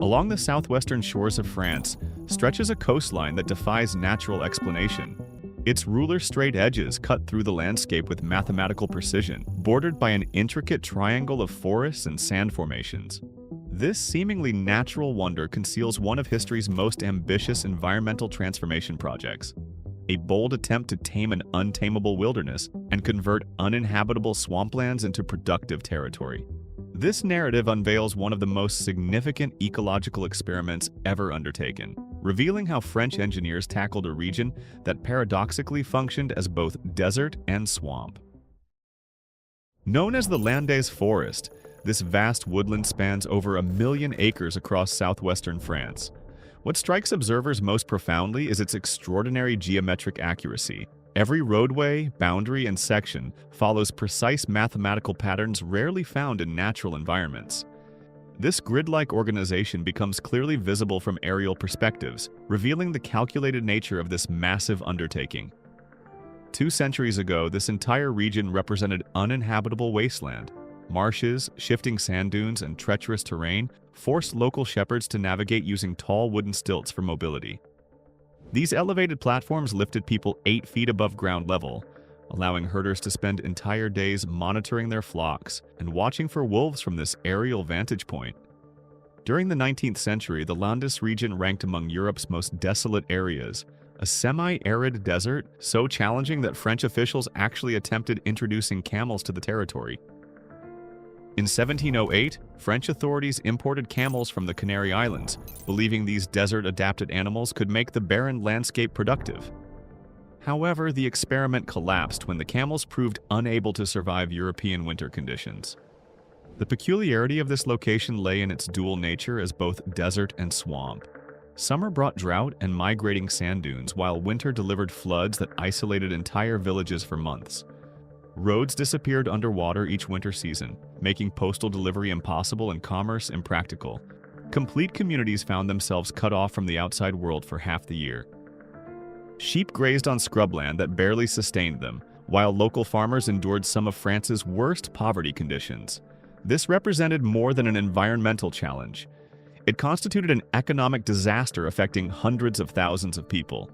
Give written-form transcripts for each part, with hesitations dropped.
Along the southwestern shores of France stretches a coastline that defies natural explanation. Its ruler straight edges cut through the landscape with mathematical precision, bordered by an intricate triangle of forests and sand formations. This seemingly natural wonder conceals one of history's most ambitious environmental transformation projects, a bold attempt to tame an untamable wilderness and convert uninhabitable swamplands into productive territory. This narrative unveils one of the most significant ecological experiments ever undertaken, revealing how French engineers tackled a region that paradoxically functioned as both desert and swamp. Known as the Landes Forest, this vast woodland spans over 1 million acres across southwestern France. What strikes observers most profoundly is its extraordinary geometric accuracy. Every roadway, boundary, and section follows precise mathematical patterns rarely found in natural environments. This grid-like organization becomes clearly visible from aerial perspectives, revealing the calculated nature of this massive undertaking. 2 centuries ago, this entire region represented uninhabitable wasteland. Marshes, shifting sand dunes, and treacherous terrain forced local shepherds to navigate using tall wooden stilts for mobility. These elevated platforms lifted people 8 feet above ground level, allowing herders to spend entire days monitoring their flocks and watching for wolves from this aerial vantage point. During the 19th century, the Landes region ranked among Europe's most desolate areas, a semi-arid desert so challenging that French officials actually attempted introducing camels to the territory. In 1708, French authorities imported camels from the Canary Islands, believing these desert-adapted animals could make the barren landscape productive. However, the experiment collapsed when the camels proved unable to survive European winter conditions. The peculiarity of this location lay in its dual nature as both desert and swamp. Summer brought drought and migrating sand dunes, while winter delivered floods that isolated entire villages for months. Roads disappeared underwater each winter season, making postal delivery impossible and commerce impractical. Complete communities found themselves cut off from the outside world for half the year. Sheep grazed on scrubland that barely sustained them, while local farmers endured some of France's worst poverty conditions. This represented more than an environmental challenge. It constituted an economic disaster affecting hundreds of thousands of people.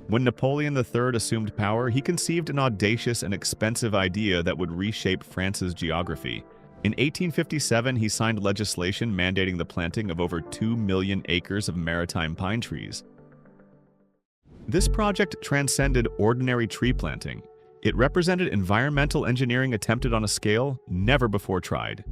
When Napoleon III assumed power, he conceived an audacious and expensive idea that would reshape France's geography. In 1857, he signed legislation mandating the planting of over 2 million acres of maritime pine trees. This project transcended ordinary tree planting. It represented environmental engineering attempted on a scale never before tried.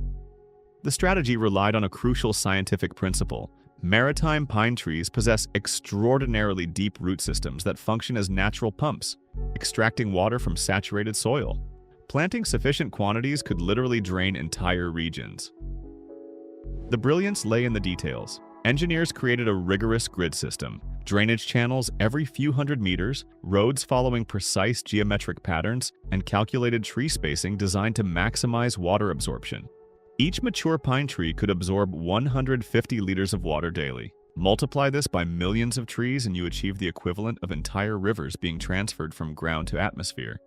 The strategy relied on a crucial scientific principle. Maritime pine trees possess extraordinarily deep root systems that function as natural pumps, extracting water from saturated soil. Planting sufficient quantities could literally drain entire regions. The brilliance lay in the details. Engineers created a rigorous grid system, drainage channels every few hundred meters, roads following precise geometric patterns, and calculated tree spacing designed to maximize water absorption. Each mature pine tree could absorb 150 liters of water daily. Multiply this by millions of trees and you achieve the equivalent of entire rivers being transferred from ground to atmosphere.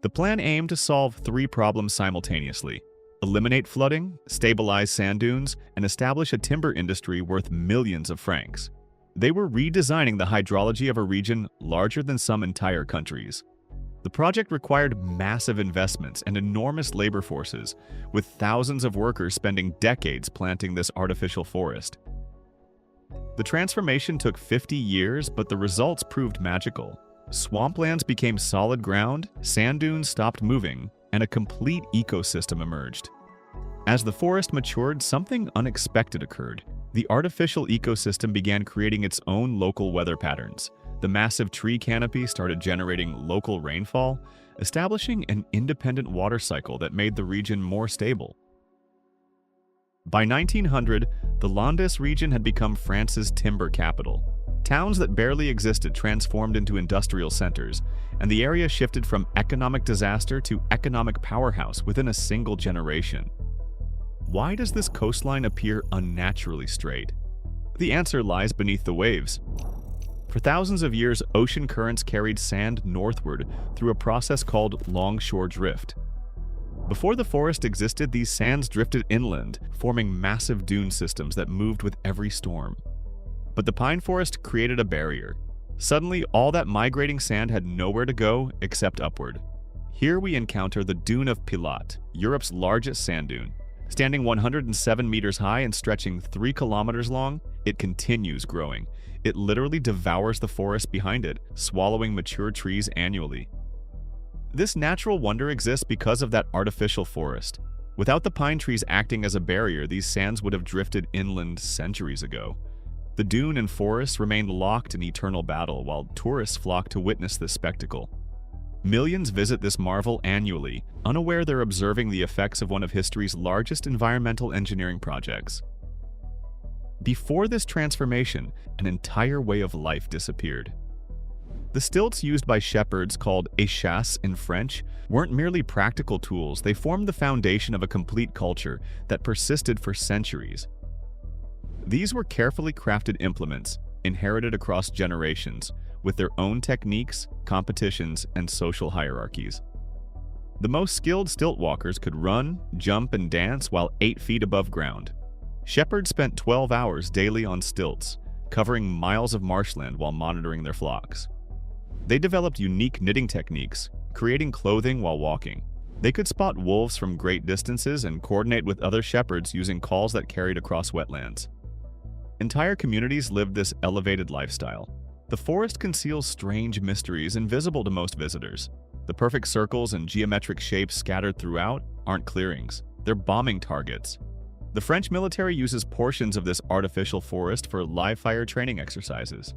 The plan aimed to solve 3 problems simultaneously: eliminate flooding, stabilize sand dunes, and establish a timber industry worth millions of francs. They were redesigning the hydrology of a region larger than some entire countries. The project required massive investments and enormous labor forces, with thousands of workers spending decades planting this artificial forest. The transformation took 50 years, but the results proved magical. Swamplands became solid ground, sand dunes stopped moving, and a complete ecosystem emerged. As the forest matured, something unexpected occurred. The artificial ecosystem began creating its own local weather patterns. The massive tree canopy started generating local rainfall, establishing an independent water cycle that made the region more stable. By 1900, the Landes region had become France's timber capital. Towns that barely existed transformed into industrial centers, and the area shifted from economic disaster to economic powerhouse within a single generation. Why does this coastline appear unnaturally straight? The answer lies beneath the waves. For thousands of years, ocean currents carried sand northward through a process called longshore drift. Before the forest existed, these sands drifted inland, forming massive dune systems that moved with every storm. But the pine forest created a barrier. Suddenly, all that migrating sand had nowhere to go except upward. Here we encounter the Dune of Pilat, Europe's largest sand dune. Standing 107 meters high and stretching 3 kilometers long, it continues growing. It literally devours the forest behind it, swallowing mature trees annually. This natural wonder exists because of that artificial forest. Without the pine trees acting as a barrier, these sands would have drifted inland centuries ago. The dune and forest remained locked in eternal battle while tourists flock to witness this spectacle. Millions visit this marvel annually, unaware they're observing the effects of one of history's largest environmental engineering projects. Before this transformation, an entire way of life disappeared. The stilts used by shepherds, called échasses in French, weren't merely practical tools, they formed the foundation of a complete culture that persisted for centuries. These were carefully crafted implements, inherited across generations, with their own techniques, competitions, and social hierarchies. The most skilled stilt walkers could run, jump, and dance while 8 feet above ground. Shepherds spent 12 hours daily on stilts, covering miles of marshland while monitoring their flocks. They developed unique knitting techniques, creating clothing while walking. They could spot wolves from great distances and coordinate with other shepherds using calls that carried across wetlands. Entire communities lived this elevated lifestyle. The forest conceals strange mysteries invisible to most visitors. The perfect circles and geometric shapes scattered throughout aren't clearings, they're bombing targets. The French military uses portions of this artificial forest for live-fire training exercises.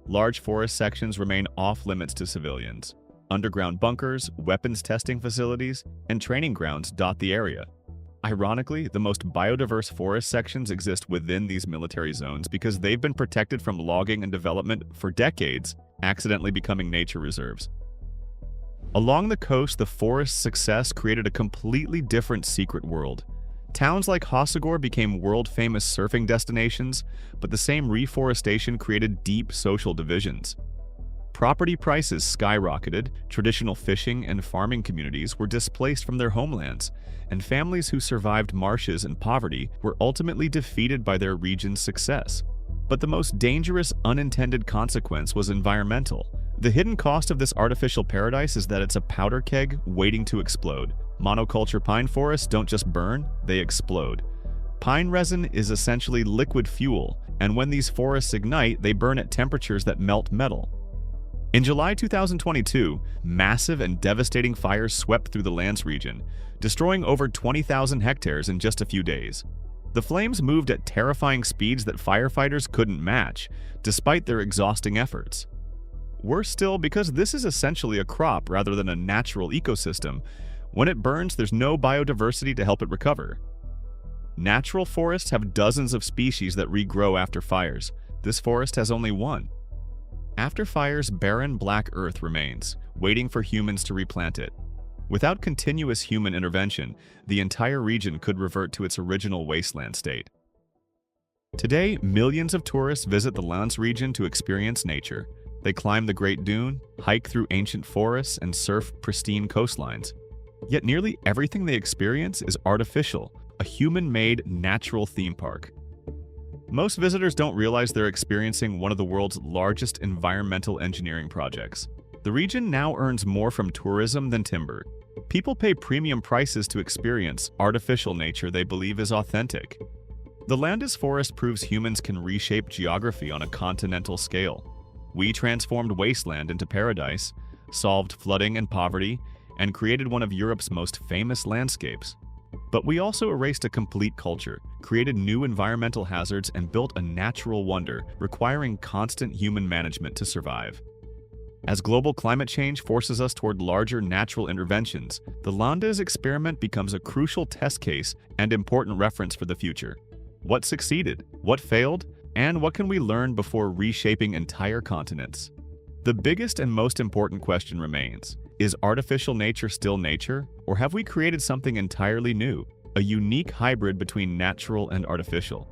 Large forest sections remain off-limits to civilians. Underground bunkers, weapons testing facilities, and training grounds dot the area. Ironically, the most biodiverse forest sections exist within these military zones because they've been protected from logging and development for decades, accidentally becoming nature reserves. Along the coast, the forest's success created a completely different secret world. Towns like Hossegor became world-famous surfing destinations, but the same reforestation created deep social divisions. Property prices skyrocketed, traditional fishing and farming communities were displaced from their homelands, and families who survived marshes and poverty were ultimately defeated by their region's success. But the most dangerous unintended consequence was environmental. The hidden cost of this artificial paradise is that it's a powder keg waiting to explode. Monoculture pine forests don't just burn, they explode. Pine resin is essentially liquid fuel, and when these forests ignite, they burn at temperatures that melt metal. In July 2022, massive and devastating fires swept through the Lance region, destroying over 20,000 hectares in just a few days. The flames moved at terrifying speeds that firefighters couldn't match, despite their exhausting efforts. Worse still, because this is essentially a crop rather than a natural ecosystem, when it burns, there's no biodiversity to help it recover. Natural forests have dozens of species that regrow after fires. This forest has only one. After fires, barren black earth remains, waiting for humans to replant it. Without continuous human intervention, the entire region could revert to its original wasteland state. Today, millions of tourists visit the Lance region to experience nature. They climb the Great Dune, hike through ancient forests, and surf pristine coastlines. Yet nearly everything they experience is artificial, a human-made natural theme park. Most visitors don't realize they're experiencing one of the world's largest environmental engineering projects. The region now earns more from tourism than timber. People pay premium prices to experience artificial nature they believe is authentic. The Landes forest proves humans can reshape geography on a continental scale. We transformed wasteland into paradise, solved flooding and poverty, and created one of Europe's most famous landscapes. But we also erased a complete culture, created new environmental hazards, and built a natural wonder requiring constant human management to survive. As global climate change forces us toward larger natural interventions, the Landes experiment becomes a crucial test case and important reference for the future. What succeeded? What failed? And what can we learn before reshaping entire continents? The biggest and most important question remains: is artificial nature still nature, or have we created something entirely new, a unique hybrid between natural and artificial?